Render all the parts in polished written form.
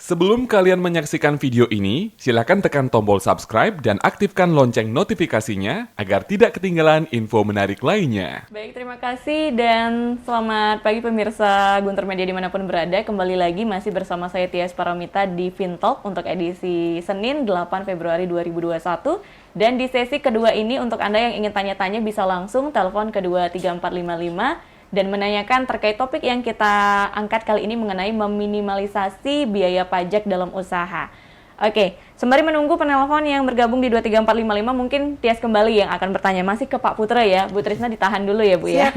Sebelum kalian menyaksikan video ini, silakan tekan tombol subscribe dan aktifkan lonceng notifikasinya agar tidak ketinggalan info menarik lainnya. Baik, terima kasih dan selamat pagi pemirsa Guntur Media dimanapun berada. Kembali lagi masih bersama saya Tias Paramita di FinTalk untuk edisi Senin 8 Februari 2021. Dan di sesi kedua ini untuk Anda yang ingin tanya-tanya bisa langsung telepon ke 23455 dan menanyakan terkait topik yang kita angkat kali ini mengenai meminimalisasi biaya pajak dalam usaha. Oke, sembari menunggu penelpon yang bergabung di 23455, mungkin Tias kembali yang akan bertanya masih ke Pak Putra ya. Bu Trisna ditahan dulu ya, Bu ya.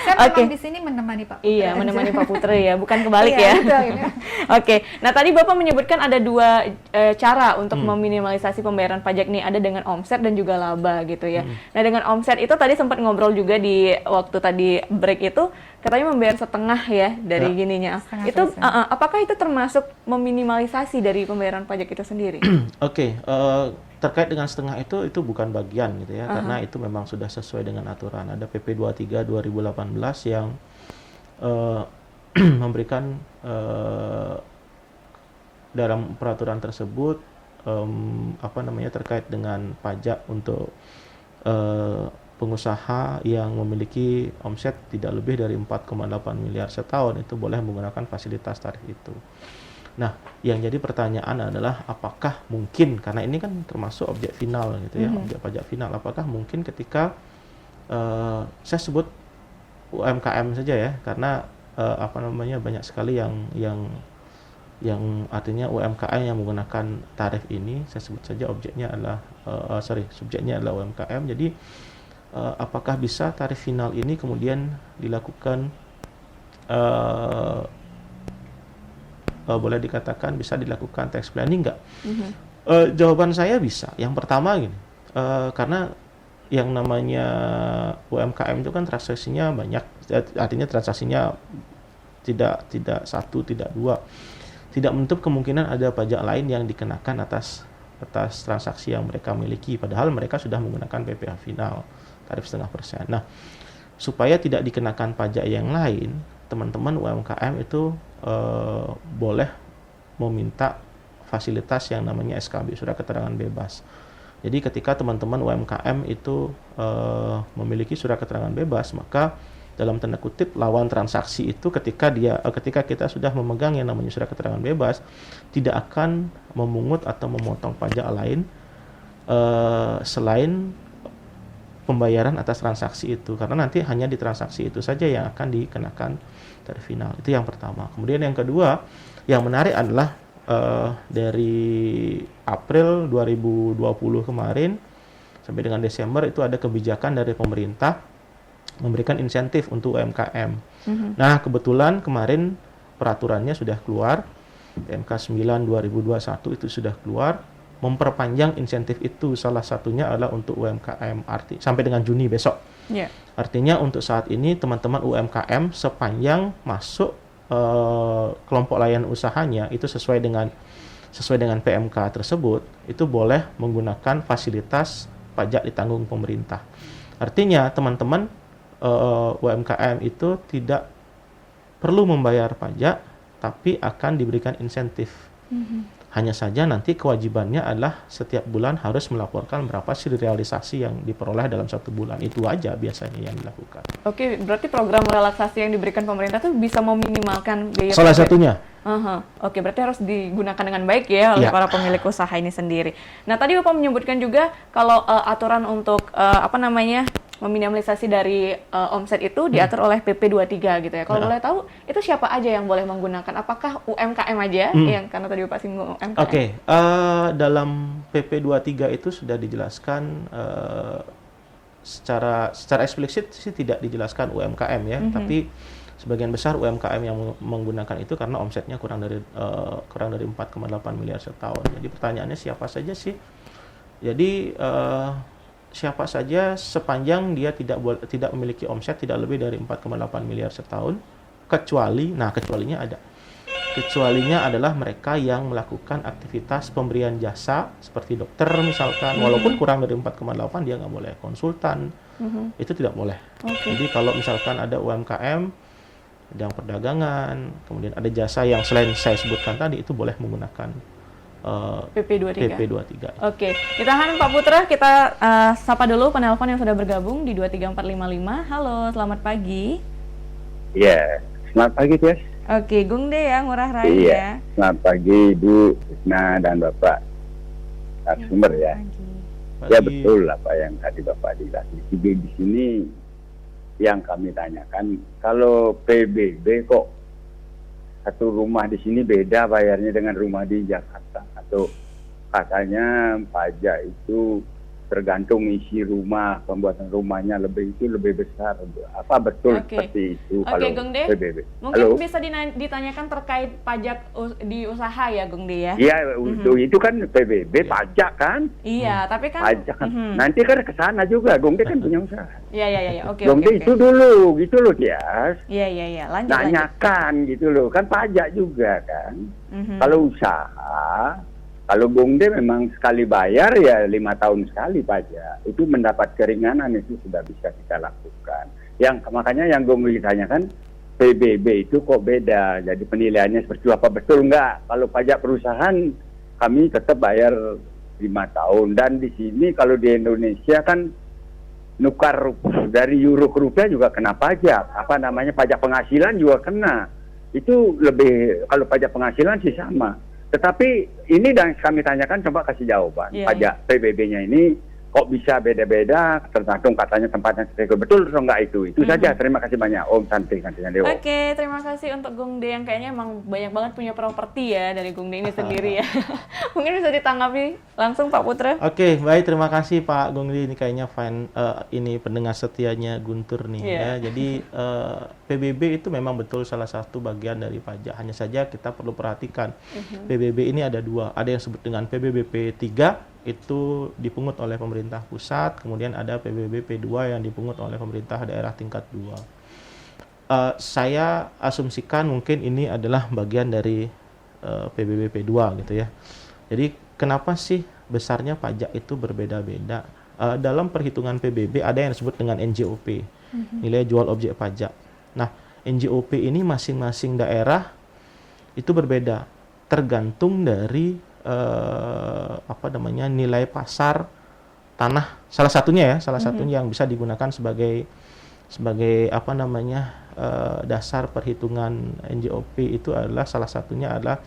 Saya memang di sini menemani Pak Putra. Iya, menemani Pak Putra ya, bukan kebalik ya. Betul. Oke, nah tadi Bapak menyebutkan ada dua cara untuk meminimalisasi pembayaran pajak nih, ada dengan omset dan juga laba gitu ya. Nah dengan omset itu tadi sempat ngobrol juga di waktu tadi break itu, katanya membayar setengah ya dari gininya. Itu apakah itu termasuk meminimalisasi dari pembayaran pajak itu sendiri? Oke, terkait dengan setengah itu bukan bagian gitu ya, karena itu memang sudah sesuai dengan aturan. Ada PP 23 2018 yang memberikan dalam peraturan tersebut terkait dengan pajak untuk pengusaha yang memiliki omset tidak lebih dari 4,8 miliar setahun itu boleh menggunakan fasilitas tarif itu. Nah, yang jadi pertanyaan adalah apakah mungkin, karena ini kan termasuk objek final gitu ya, objek pajak final, apakah mungkin ketika saya sebut UMKM saja ya, karena banyak sekali yang artinya UMKM yang menggunakan tarif ini, saya sebut saja objeknya adalah subjeknya adalah UMKM. Jadi apakah bisa tarif final ini kemudian dilakukan boleh dikatakan bisa dilakukan tax planning nggak? Jawaban saya bisa. Yang pertama gini, karena yang namanya UMKM itu kan transaksinya banyak, artinya transaksinya tidak satu, tidak dua, tidak menutup kemungkinan ada pajak lain yang dikenakan atas transaksi yang mereka miliki, padahal mereka sudah menggunakan PPh final tarif 0,5%. Nah, supaya tidak dikenakan pajak yang lain, teman-teman UMKM itu boleh meminta fasilitas yang namanya SKB, surat keterangan bebas. Jadi ketika teman-teman UMKM itu memiliki surat keterangan bebas, maka dalam tanda kutip lawan transaksi itu ketika kita sudah memegang yang namanya surat keterangan bebas, tidak akan memungut atau memotong pajak lain selain pembayaran atas transaksi itu, karena nanti hanya di transaksi itu saja yang akan dikenakan tarif final. Itu yang pertama. Kemudian yang kedua, yang menarik adalah dari April 2020 kemarin sampai dengan Desember itu ada kebijakan dari pemerintah memberikan insentif untuk UMKM. Nah, kebetulan kemarin peraturannya sudah keluar, PMK 9 2021 itu sudah keluar, memperpanjang insentif itu, salah satunya adalah untuk UMKM sampai dengan Juni besok. Artinya untuk saat ini teman-teman UMKM sepanjang masuk kelompok layanan usahanya itu sesuai dengan PMK tersebut, itu boleh menggunakan fasilitas pajak ditanggung pemerintah. Artinya teman-teman UMKM itu tidak perlu membayar pajak, tapi akan diberikan insentif. Hanya saja nanti kewajibannya adalah setiap bulan harus melaporkan berapa sih realisasi yang diperoleh dalam satu bulan. Itu aja biasanya yang dilakukan. Oke, berarti program relaksasi yang diberikan pemerintah itu bisa meminimalkan biaya salah pajak. Satunya. Oke, berarti harus digunakan dengan baik ya oleh para pemilik usaha ini sendiri. Nah, tadi Bapak menyebutkan juga kalau aturan untuk meminimalisasi dari omset itu diatur oleh PP 23 gitu ya. Kalau boleh tahu, itu siapa aja yang boleh menggunakan? Apakah UMKM aja? Yang karena tadi Bapak singgung UMKM. Oke, dalam PP 23 itu sudah dijelaskan secara eksplisit sih tidak dijelaskan UMKM ya, tapi sebagian besar UMKM yang menggunakan itu karena omsetnya kurang dari 4,8 miliar setahun. Jadi pertanyaannya siapa saja sih? Jadi siapa saja sepanjang dia tidak memiliki omset tidak lebih dari 4,8 miliar setahun, kecualinya ada. Kecualinya adalah mereka yang melakukan aktivitas pemberian jasa seperti dokter misalkan, walaupun kurang dari 4,8 dia nggak boleh, konsultan, itu tidak boleh. Jadi kalau misalkan ada UMKM bidang perdagangan, kemudian ada jasa yang selain saya sebutkan tadi itu boleh menggunakan PP23. PP23. Oke, ditahan Pak Putra, kita sapa dulu penelpon yang sudah bergabung di 23455. Halo, selamat pagi. Iya, selamat pagi, Ties. Oke, Gung De ya, Ngurah Rai Iya, ya. selamat pagi Ibu Isna dan Bapak narasumber ya. Pagi. Ya betul apa yang tadi Bapak dilatih. Di sini yang kami tanyakan, kalau PBB kok satu rumah di sini beda bayarnya dengan rumah di Jakarta, atau katanya pajak itu tergantung isi rumah, pembuatan rumahnya lebih besar. Apa betul seperti itu kalau Gung De, PBB? mungkin bisa ditanyakan terkait pajak di usaha ya, Gung De ya? Iya, itu kan PBB pajak kan? Iya, tapi kan Pajak kan. Nanti kan ke sana juga, Gung De kan punya usaha. Iya, oke. Gung De itu dulu, gitu loh, Tias. Iya, lanjut. Tanyakan gitu loh, kan pajak juga kan. Kalau usaha, kalau Gung De memang sekali bayar ya 5 tahun sekali pajak. Itu mendapat keringanan, itu sudah bisa kita lakukan. Makanya yang Gung De tanyakan, PBB itu kok beda, jadi penilaiannya seperti apa, betul nggak? Kalau pajak perusahaan kami tetap bayar 5 tahun, dan di sini kalau di Indonesia kan nukar dari euro ke rupiah juga kena pajak, pajak penghasilan juga kena. Itu lebih, kalau pajak penghasilan sih sama. Tetapi ini dan kami tanyakan, coba kasih jawaban. Pajak PBB-nya ini kok bisa beda-beda, tergantung katanya tempatnya betul atau enggak itu. Itu saja, terima kasih banyak Om Santi Kantinya Dewa. Oke, terima kasih untuk Gung De yang kayaknya emang banyak banget punya properti ya dari Gung De ini sendiri ya. Mungkin bisa ditanggapi langsung Pak Putra. Oke, baik, terima kasih Pak Gung De, ini kayaknya ini pendengar setianya Guntur nih ya. Jadi PBB itu memang betul salah satu bagian dari pajak. Hanya saja kita perlu perhatikan PBB ini ada dua. Ada yang disebut dengan PBB P3 itu dipungut oleh pemerintah pusat, kemudian ada PBB P2 yang dipungut oleh pemerintah daerah tingkat 2. Saya asumsikan mungkin ini adalah bagian dari PBB P2 gitu ya. Jadi kenapa sih besarnya pajak itu berbeda-beda? Dalam perhitungan PBB ada yang disebut dengan NJOP, nilai jual objek pajak. Nah, NJOP ini masing-masing daerah itu berbeda, tergantung dari nilai pasar tanah, salah satunya yang bisa digunakan sebagai dasar perhitungan NJOP itu adalah salah satunya adalah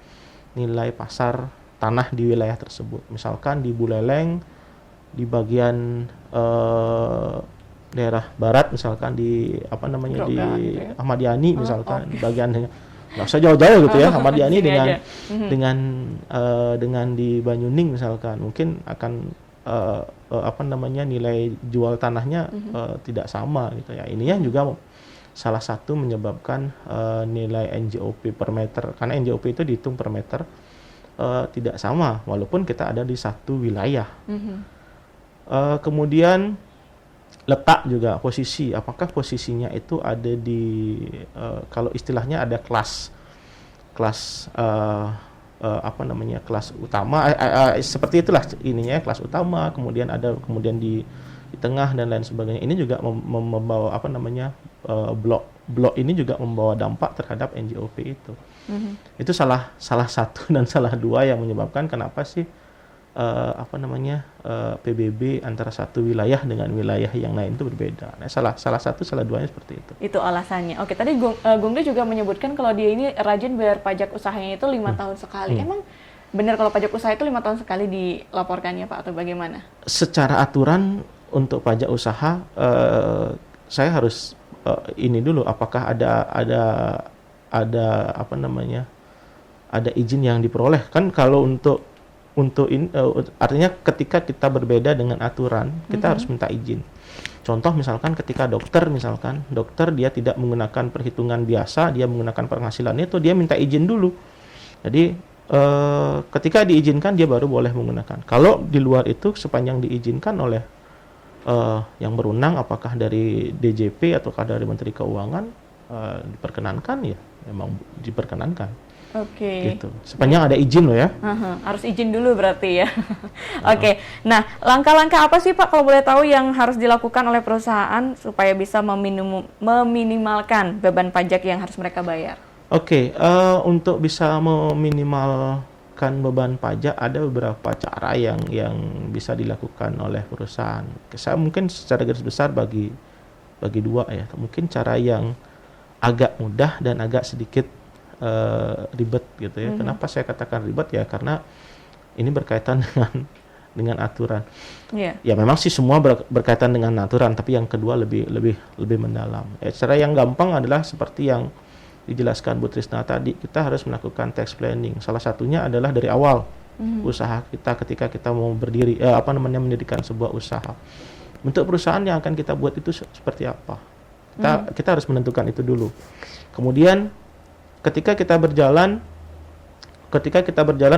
nilai pasar tanah di wilayah tersebut. Misalkan di Buleleng, di bagian daerah barat, misalkan di di Ahmad Yani, misalkan di bagian nggak usah jauh-jauh gitu ya, Ahmad Yani dengan di Banyuning misalkan, mungkin akan nilai jual tanahnya tidak sama gitu ya. Ininya juga salah satu menyebabkan nilai NJOP per meter, karena NJOP itu dihitung per meter tidak sama walaupun kita ada di satu wilayah. Kemudian letak juga, posisi, apakah posisinya itu ada di kalau istilahnya ada kelas kelas utama, seperti itulah ininya, kelas utama, kemudian ada di tengah dan lain sebagainya. Ini juga membawa blok ini juga membawa dampak terhadap NJOP itu. Itu salah satu dan salah dua yang menyebabkan kenapa sih PBB antara satu wilayah dengan wilayah yang lain itu berbeda. Nah, salah duanya seperti itu. Itu alasannya. Oke, tadi Gung De juga menyebutkan kalau dia ini rajin bayar pajak usahanya itu 5 tahun sekali. Emang benar kalau pajak usaha itu 5 tahun sekali dilaporkannya, Pak, atau bagaimana? Secara aturan untuk pajak usaha, saya harus ini dulu, apakah ada izin yang diperoleh. Kan kalau untuk artinya ketika kita berbeda dengan aturan, kita harus minta izin. Contoh misalkan ketika dokter dia tidak menggunakan perhitungan biasa, dia menggunakan penghasilannya itu dia minta izin dulu. Jadi ketika diizinkan dia baru boleh menggunakan. Kalau di luar itu sepanjang diizinkan oleh yang berwenang, apakah dari DJP ataukah dari Menteri Keuangan, diperkenankan ya, memang diperkenankan. Oke. Gitu. Sepanjang ada izin loh ya. Harus izin dulu berarti ya. Oke. Nah, langkah-langkah apa sih Pak kalau boleh tahu yang harus dilakukan oleh perusahaan supaya bisa meminimalkan beban pajak yang harus mereka bayar? Oke, untuk bisa meminimalkan beban pajak ada beberapa cara yang bisa dilakukan oleh perusahaan. Saya mungkin secara garis besar bagi dua ya. Mungkin cara yang agak mudah dan agak sedikit ribet gitu ya. Kenapa saya katakan ribet ya? Karena ini berkaitan dengan aturan. Yeah. Ya memang sih semua berkaitan dengan aturan, tapi yang kedua lebih mendalam. Cara yang gampang adalah seperti yang dijelaskan Bu Trisna tadi, kita harus melakukan tax planning. Salah satunya adalah dari awal usaha kita ketika kita mau berdiri, mendirikan sebuah usaha. Untuk perusahaan yang akan kita buat itu seperti apa? Kita harus menentukan itu dulu. Kemudian ketika kita berjalan,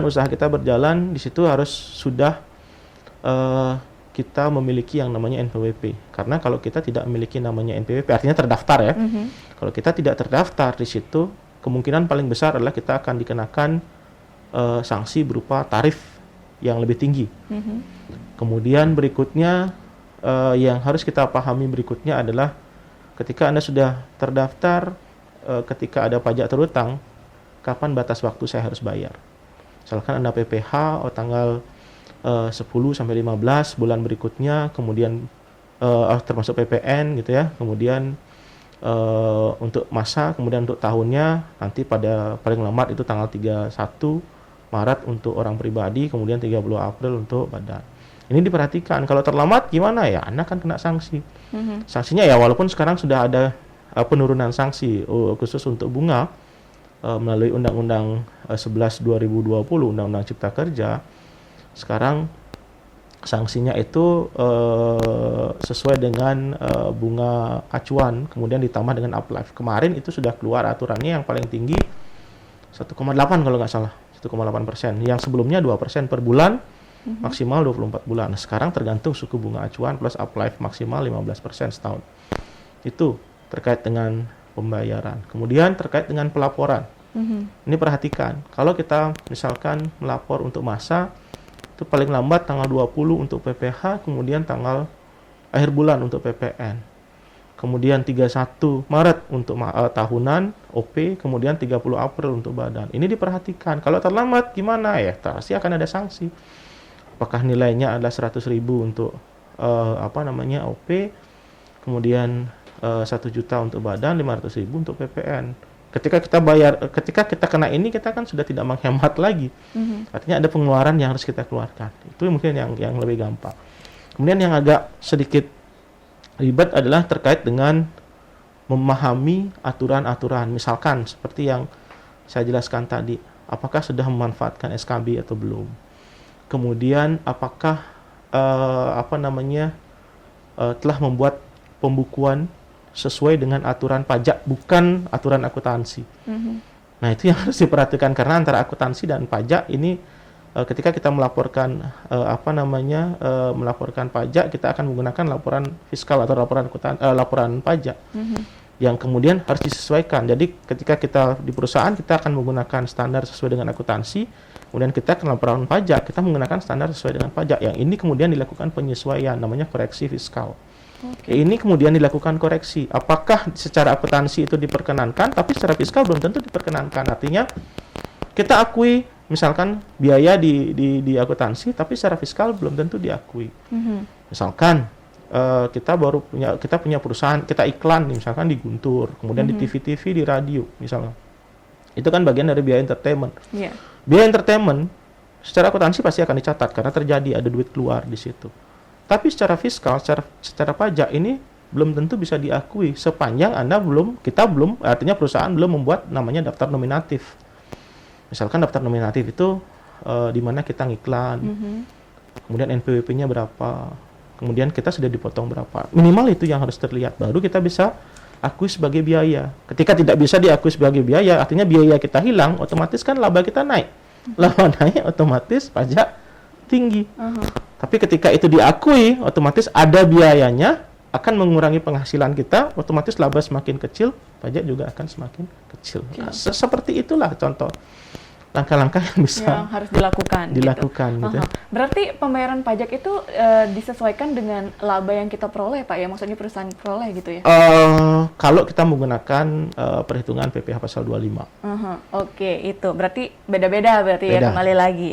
usaha kita berjalan, di situ harus sudah kita memiliki yang namanya NPWP. Karena kalau kita tidak memiliki namanya NPWP, artinya terdaftar ya. Kalau kita tidak terdaftar di situ, kemungkinan paling besar adalah kita akan dikenakan sanksi berupa tarif yang lebih tinggi. Kemudian berikutnya yang harus kita pahami berikutnya adalah ketika Anda sudah terdaftar, ketika ada pajak terutang, kapan batas waktu saya harus bayar. Misalkan Anda PPH tanggal 10 sampai 15 bulan berikutnya, kemudian termasuk PPN gitu ya. Kemudian untuk masa, kemudian untuk tahunnya nanti pada paling lambat itu tanggal 31 Maret untuk orang pribadi, kemudian 30 April untuk badan. Ini diperhatikan. Kalau terlambat gimana ya? Anda akan kena sanksi. Sanksinya ya walaupun sekarang sudah ada penurunan sanksi khusus untuk bunga melalui Undang-Undang 11 2020 Undang-Undang Cipta Kerja. Sekarang sanksinya itu sesuai dengan bunga acuan, kemudian ditambah dengan uplift. Kemarin itu sudah keluar aturannya yang paling tinggi 1,8 kalau nggak salah, 1,8%. Yang sebelumnya 2% per bulan, maksimal 24 bulan. Sekarang tergantung suku bunga acuan plus uplift maksimal 15% setahun. Itu terkait dengan pembayaran. Kemudian terkait dengan pelaporan. Ini perhatikan, kalau kita misalkan melapor untuk masa, itu paling lambat tanggal 20 untuk PPH, kemudian tanggal akhir bulan untuk PPN. Kemudian 31 Maret untuk tahunan OP, kemudian 30 April untuk badan. Ini diperhatikan. Kalau terlambat gimana ya? Pasti akan ada sanksi. Apakah nilainya adalah 100.000 untuk OP, kemudian 1 juta untuk badan, 500.000 untuk PPN. Ketika kita kena ini, kita kan sudah tidak menghemat lagi. Artinya ada pengeluaran yang harus kita keluarkan. Itu mungkin yang lebih gampang. Kemudian yang agak sedikit ribet adalah terkait dengan memahami aturan-aturan. Misalkan seperti yang saya jelaskan tadi, apakah sudah memanfaatkan SKB atau belum? Kemudian apakah telah membuat pembukuan sesuai dengan aturan pajak, bukan aturan akuntansi. Nah, itu yang harus diperhatikan karena antara akuntansi dan pajak ini ketika kita melaporkan melaporkan pajak, kita akan menggunakan laporan fiskal atau laporan pajak yang kemudian harus disesuaikan. Jadi ketika kita di perusahaan, kita akan menggunakan standar sesuai dengan akuntansi, kemudian kita akan laporan pajak, kita menggunakan standar sesuai dengan pajak. Yang ini kemudian dilakukan penyesuaian, namanya koreksi fiskal. Ini kemudian dilakukan koreksi. Apakah secara akuntansi itu diperkenankan, tapi secara fiskal belum tentu diperkenankan. Artinya kita akui misalkan biaya di akuntansi, tapi secara fiskal belum tentu diakui. Misalkan kita punya perusahaan, kita iklan misalkan di Guntur, kemudian di TV-TV, di radio misalnya. Itu kan bagian dari biaya entertainment. Biaya entertainment secara akuntansi pasti akan dicatat karena terjadi ada duit keluar di situ. Tapi secara fiskal, secara pajak ini belum tentu bisa diakui sepanjang artinya perusahaan belum membuat namanya daftar nominatif. Misalkan daftar nominatif itu di mana kita ngiklan, kemudian NPWP-nya berapa, kemudian kita sudah dipotong berapa. Minimal itu yang harus terlihat, baru kita bisa akui sebagai biaya. Ketika tidak bisa diakui sebagai biaya, artinya biaya kita hilang, otomatis kan laba kita naik. Laba naik, otomatis pajak tinggi. Tapi ketika itu diakui, otomatis ada biayanya, akan mengurangi penghasilan kita, otomatis laba semakin kecil, pajak juga akan semakin kecil. Nah, seperti itulah contoh langkah-langkah yang bisa yang harus dilakukan. gitu. Berarti pembayaran pajak itu disesuaikan dengan laba yang kita peroleh, Pak ya? Maksudnya perusahaan peroleh gitu ya? Kalau kita menggunakan perhitungan PPh pasal 25. Oke, itu berarti beda-beda berarti ya, kembali lagi.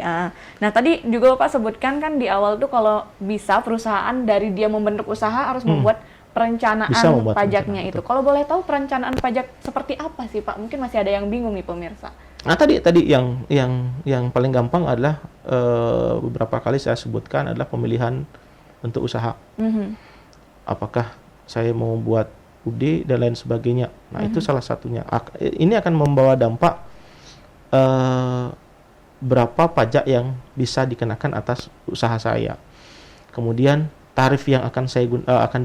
Nah, tadi juga Bapak sebutkan kan di awal tuh kalau bisa perusahaan dari dia membentuk usaha harus membuat perencanaan pajaknya itu. Kalau boleh tahu perencanaan pajak seperti apa sih, Pak? Mungkin masih ada yang bingung nih pemirsa. Nah, tadi yang paling gampang adalah beberapa kali saya sebutkan adalah pemilihan bentuk usaha. Apakah saya mau buat UD dan lain sebagainya. Nah, itu salah satunya. Ini akan membawa dampak berapa pajak yang bisa dikenakan atas usaha saya. Kemudian tarif yang akan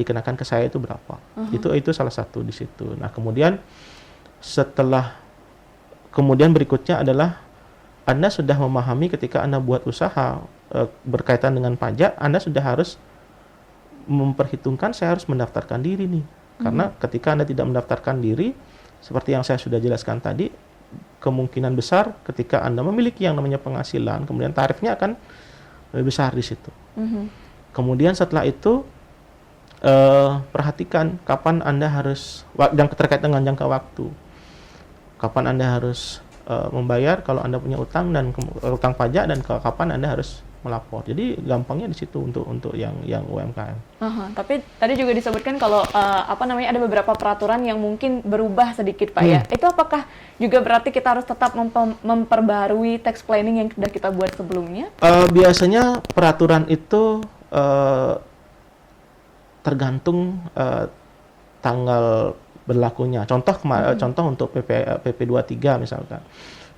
dikenakan ke saya itu berapa? Itu salah satu di situ. Nah, kemudian berikutnya adalah Anda sudah memahami ketika Anda buat usaha berkaitan dengan pajak, Anda sudah harus memperhitungkan saya harus mendaftarkan diri nih. Karena ketika Anda tidak mendaftarkan diri, seperti yang saya sudah jelaskan tadi, kemungkinan besar ketika Anda memiliki yang namanya penghasilan, kemudian tarifnya akan lebih besar di situ. Kemudian setelah itu perhatikan kapan Anda harus, yang terkait dengan jangka waktu. Kapan Anda harus membayar kalau Anda punya utang dan utang pajak, dan kapan Anda harus melapor. Jadi gampangnya di situ untuk yang UMKM. Tapi tadi juga disebutkan kalau ada beberapa peraturan yang mungkin berubah sedikit, Pak ya. Itu apakah juga berarti kita harus tetap memperbarui tax planning yang sudah kita buat sebelumnya? Biasanya peraturan itu tergantung tanggal berlakunya. Contoh untuk PP 23 misalkan.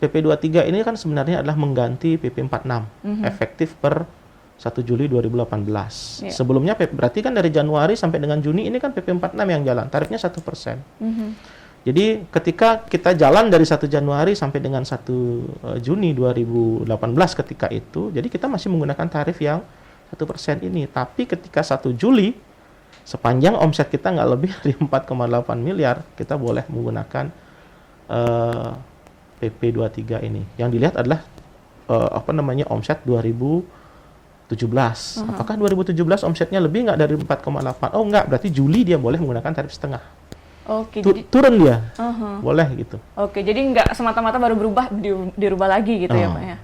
PP 23 ini kan sebenarnya adalah mengganti PP 46 efektif per 1 Juli 2018. Sebelumnya berarti kan dari Januari sampai dengan Juni ini kan PP 46 yang jalan, tarifnya 1%. Jadi ketika kita jalan dari 1 Januari sampai dengan 1 Juni 2018 ketika itu, jadi kita masih menggunakan tarif yang 1% ini. Tapi ketika 1 Juli sepanjang omset kita nggak lebih dari 4,8 miliar, kita boleh menggunakan PP 23 ini. Yang dilihat adalah omset 2017. Apakah 2017 omsetnya lebih nggak dari 4,8? Oh nggak, berarti Juli dia boleh menggunakan tarif setengah. Oke, jadi turun dia, boleh gitu. Oke, jadi nggak semata-mata baru berubah dirubah lagi gitu ya, Pak ya.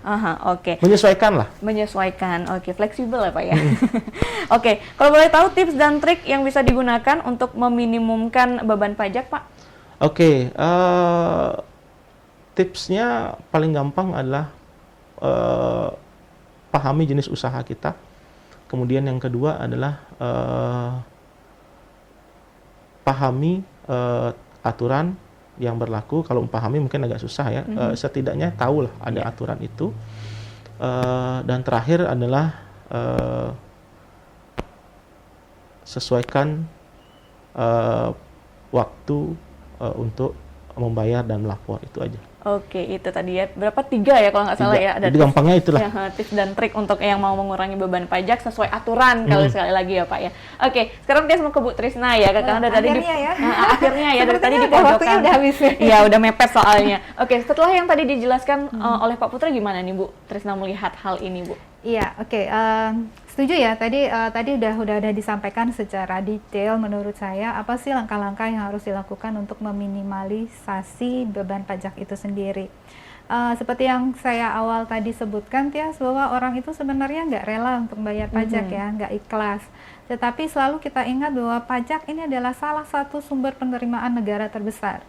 Oke. Menyesuaikan lah. Menyesuaikan, oke, fleksibel ya, Pak ya. Oke, kalau boleh tahu tips dan trik yang bisa digunakan untuk meminimumkan beban pajak, Pak? Oke, tipsnya paling gampang adalah pahami jenis usaha kita. Kemudian yang kedua adalah pahami aturan yang berlaku. Kalau memahami mungkin agak susah ya. Setidaknya tahulah ada aturan itu. Dan terakhir adalah sesuaikan waktu untuk membayar dan melapor, itu aja. Oke, itu tadi ya. Berapa? 3 ya kalau nggak salah ya. Ada jadi gampangnya itulah. Ya, tips dan trik untuk yang mau mengurangi beban pajak sesuai aturan sekali lagi ya, Pak ya. Oke, sekarang dia mau ke Bu Trisna ya. Karena dari tadi akhirnya ya dari tadi di pojokan. Udah habis. Iya, udah mepet soalnya. Oke, setelah yang tadi dijelaskan oleh Pak Putra, gimana nih Bu Trisna melihat hal ini, Bu? Iya, oke. Setuju ya, tadi udah disampaikan secara detail menurut saya apa sih langkah-langkah yang harus dilakukan untuk meminimalisasi beban pajak itu sendiri. Seperti yang saya awal tadi sebutkan, Tias, bahwa orang itu sebenarnya nggak rela untuk bayar pajak ya, nggak ikhlas. Tetapi selalu kita ingat bahwa pajak ini adalah salah satu sumber penerimaan negara terbesar.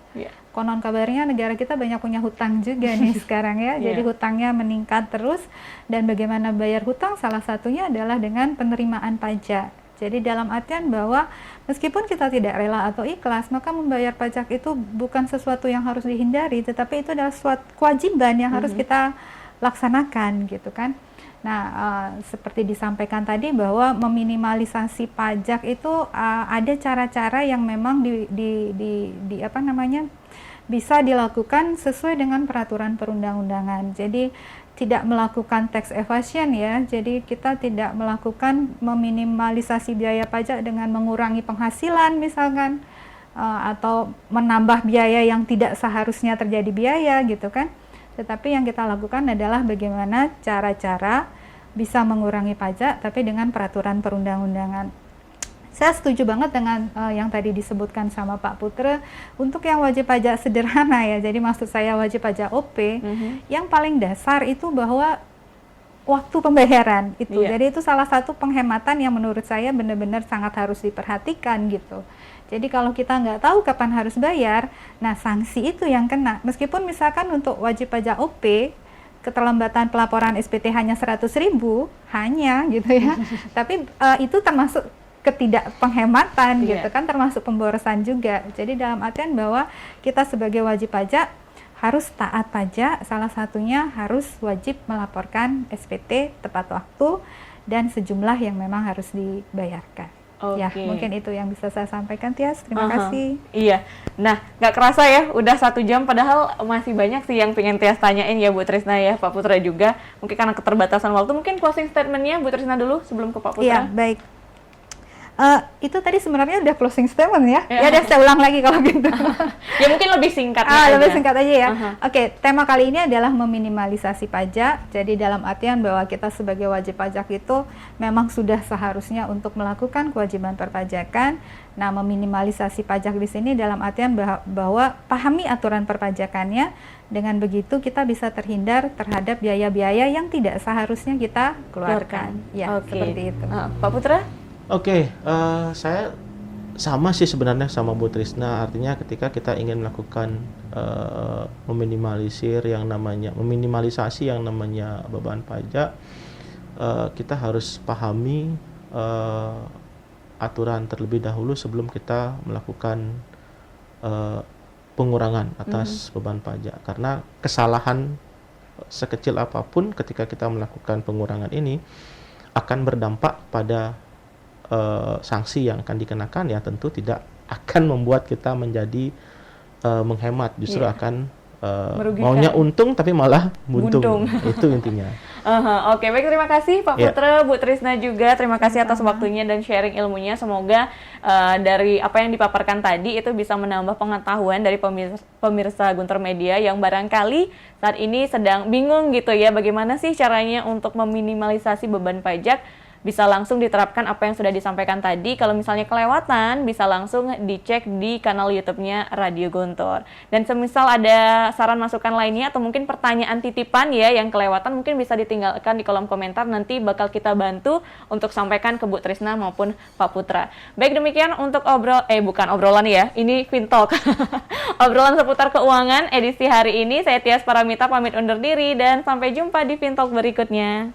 Konon kabarnya negara kita banyak punya hutang juga nih sekarang ya. Jadi hutangnya meningkat terus, dan bagaimana bayar hutang salah satunya adalah dengan penerimaan pajak. Jadi dalam artian bahwa meskipun kita tidak rela atau ikhlas, maka membayar pajak itu bukan sesuatu yang harus dihindari, tetapi itu adalah suatu kewajiban yang harus kita laksanakan gitu kan. Nah, seperti disampaikan tadi bahwa meminimalisasi pajak itu ada cara-cara yang memang bisa dilakukan sesuai dengan peraturan perundang-undangan. Jadi tidak melakukan tax evasion ya. Jadi kita tidak melakukan meminimalisasi biaya pajak dengan mengurangi penghasilan misalkan, atau menambah biaya yang tidak seharusnya terjadi biaya gitu kan. Tetapi yang kita lakukan adalah bagaimana cara-cara bisa mengurangi pajak tapi dengan peraturan perundang-undangan. Saya setuju banget dengan yang tadi disebutkan sama Pak Putra untuk yang wajib pajak sederhana ya. Jadi maksud saya wajib pajak OP, yang paling dasar itu bahwa waktu pembayaran itu. Jadi itu salah satu penghematan yang menurut saya benar-benar sangat harus diperhatikan gitu. Jadi kalau kita nggak tahu kapan harus bayar, nah sanksi itu yang kena. Meskipun misalkan untuk wajib pajak OP, keterlambatan pelaporan SPT hanya 100.000, hanya gitu ya. Tapi itu termasuk ketidakpenghematan gitu kan, termasuk pemborosan juga. Jadi dalam artian bahwa kita sebagai wajib pajak harus taat pajak, salah satunya harus wajib melaporkan SPT tepat waktu dan sejumlah yang memang harus dibayarkan. Ya, mungkin itu yang bisa saya sampaikan, Tias. Terima kasih. Iya. Nah, nggak kerasa ya, udah 1 jam, padahal masih banyak sih yang pengen Tias tanyain ya Bu Trisna ya, Pak Putra juga. Mungkin karena keterbatasan waktu, mungkin closing statement-nya Bu Trisna dulu sebelum ke Pak Putra. Iya, baik. Itu tadi sebenarnya udah closing statement ya. Ya udah saya ulang lagi kalau gitu. Ya mungkin lebih singkat aja. Lebih singkat aja ya. Oke, tema kali ini adalah meminimalisasi pajak. Jadi dalam artian bahwa kita sebagai wajib pajak itu memang sudah seharusnya untuk melakukan kewajiban perpajakan. Nah, meminimalisasi pajak di sini dalam artian bahwa pahami aturan perpajakannya. Dengan begitu kita bisa terhindar terhadap biaya-biaya yang tidak seharusnya kita keluarkan. Ya, seperti itu. Pak Putra? Oke, saya sama sih sebenarnya sama Bu Trisna. Artinya ketika kita ingin melakukan meminimalisasi yang namanya beban pajak, kita harus pahami aturan terlebih dahulu sebelum kita melakukan pengurangan atas beban pajak. Karena kesalahan sekecil apapun ketika kita melakukan pengurangan ini akan berdampak pada sanksi yang akan dikenakan, ya tentu tidak akan membuat kita menjadi menghemat, justru akan maunya untung tapi malah buntung. Itu intinya. Oke, baik, terima kasih Pak Putra, Bu Trisna juga, terima kasih atas waktunya dan sharing ilmunya. Semoga dari apa yang dipaparkan tadi itu bisa menambah pengetahuan dari pemirsa Guntur Media yang barangkali saat ini sedang bingung gitu ya, bagaimana sih caranya untuk meminimalisasi beban pajak. Bisa langsung diterapkan apa yang sudah disampaikan tadi. Kalau misalnya kelewatan, bisa langsung dicek di kanal YouTube-nya Radio Guntur. Dan semisal ada saran masukan lainnya atau mungkin pertanyaan titipan ya yang kelewatan, mungkin bisa ditinggalkan di kolom komentar. Nanti bakal kita bantu untuk sampaikan ke Bu Trisna maupun Pak Putra. Baik, demikian untuk bukan obrolan ya, ini Fintalk. Obrolan seputar keuangan edisi hari ini. Saya Tias Paramita pamit undur diri dan sampai jumpa di Fintalk berikutnya.